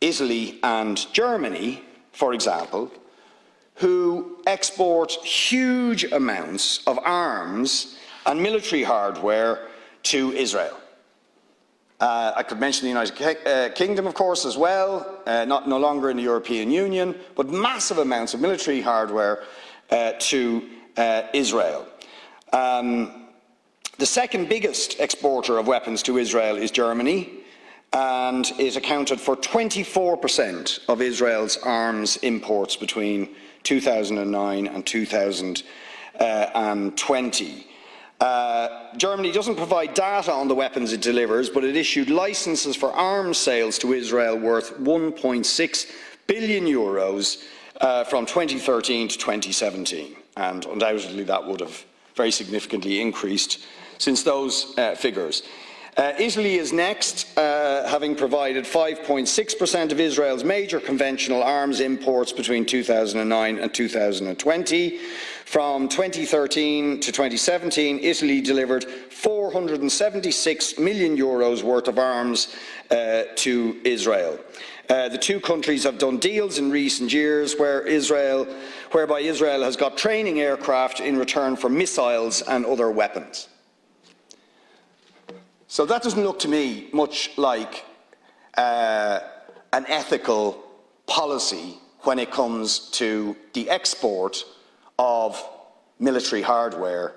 Italy and Germany, for example, who export huge amounts of arms and military hardware to Israel. I could mention the United Kingdom, of course, as well, no longer in the European Union, but massive amounts of military hardware to Israel. The second biggest exporter of weapons to Israel is Germany, and it accounted for 24% of Israel's arms imports between 2009 and 2020. Germany doesn't provide data on the weapons it delivers, but it issued licenses for arms sales to Israel worth €1.6 billion from 2013 to 2017, and undoubtedly that would have very significantly increased since those figures. Italy is next, having provided 5.6% of Israel's major conventional arms imports between 2009 and 2020. From 2013 to 2017, Italy delivered €476 million worth of arms to Israel. The two countries have done deals in recent years whereby Israel has got training aircraft in return for missiles and other weapons. So that doesn't look to me much like an ethical policy when it comes to the export of military hardware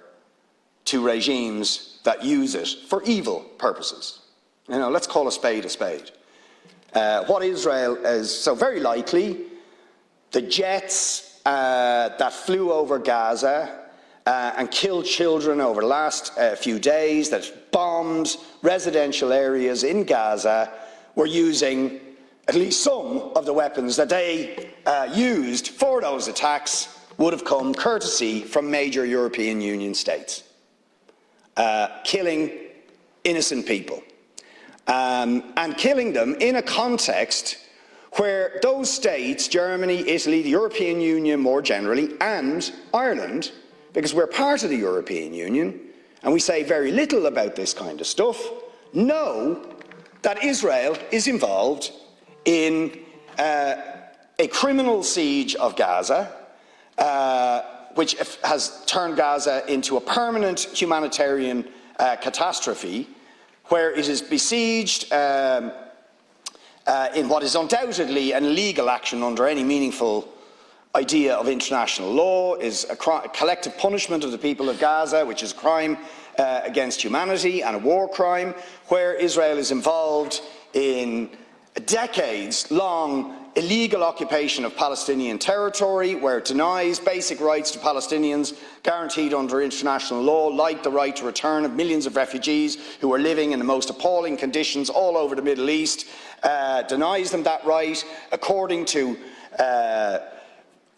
to regimes that use it for evil purposes. You know, let's call a spade a spade. What Israel is, so very likely, the jets that flew over Gaza and killed children over the last few days, that bombed residential areas in Gaza, were using at least some of the weapons that they used for those attacks would have come courtesy from major European Union states, killing innocent people, and killing them in a context where those states, Germany, Italy, the European Union more generally, and Ireland, because we're part of the European Union, and we say very little about this kind of stuff, know that Israel is involved in a criminal siege of Gaza, which has turned Gaza into a permanent humanitarian catastrophe, where it is besieged in what is undoubtedly an illegal action under any meaningful idea of international law, is a collective punishment of the people of Gaza, which is a crime against humanity and a war crime, where Israel is involved in a decades-long illegal occupation of Palestinian territory, where it denies basic rights to Palestinians guaranteed under international law, like the right to return of millions of refugees who are living in the most appalling conditions all over the Middle East, denies them that right, according to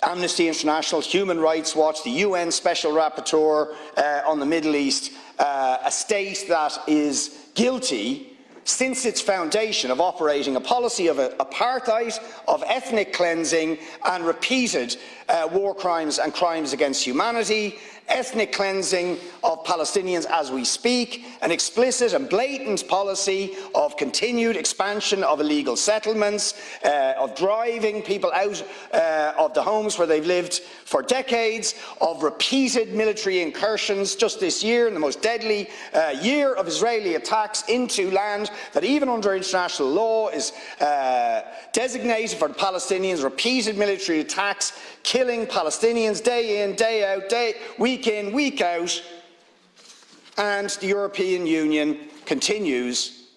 Amnesty International, Human Rights Watch, the UN Special Rapporteur on the Middle East, a state that is guilty since its foundation of operating a policy of apartheid, of ethnic cleansing and repeated war crimes and crimes against humanity, ethnic cleansing of Palestinians as we speak, an explicit and blatant policy of continued expansion of illegal settlements, of driving people out of the homes where they've lived for decades, of repeated military incursions just this year, in the most deadly year of Israeli attacks into land that even under international law is designated for the Palestinians, repeated military attacks, killing Palestinians day in, day out, week in, week out, and the European Union continues,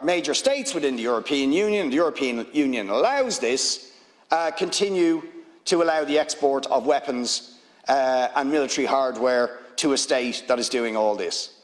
major states within the European Union allows this, continue to allow the export of weapons and military hardware to a state that is doing all this.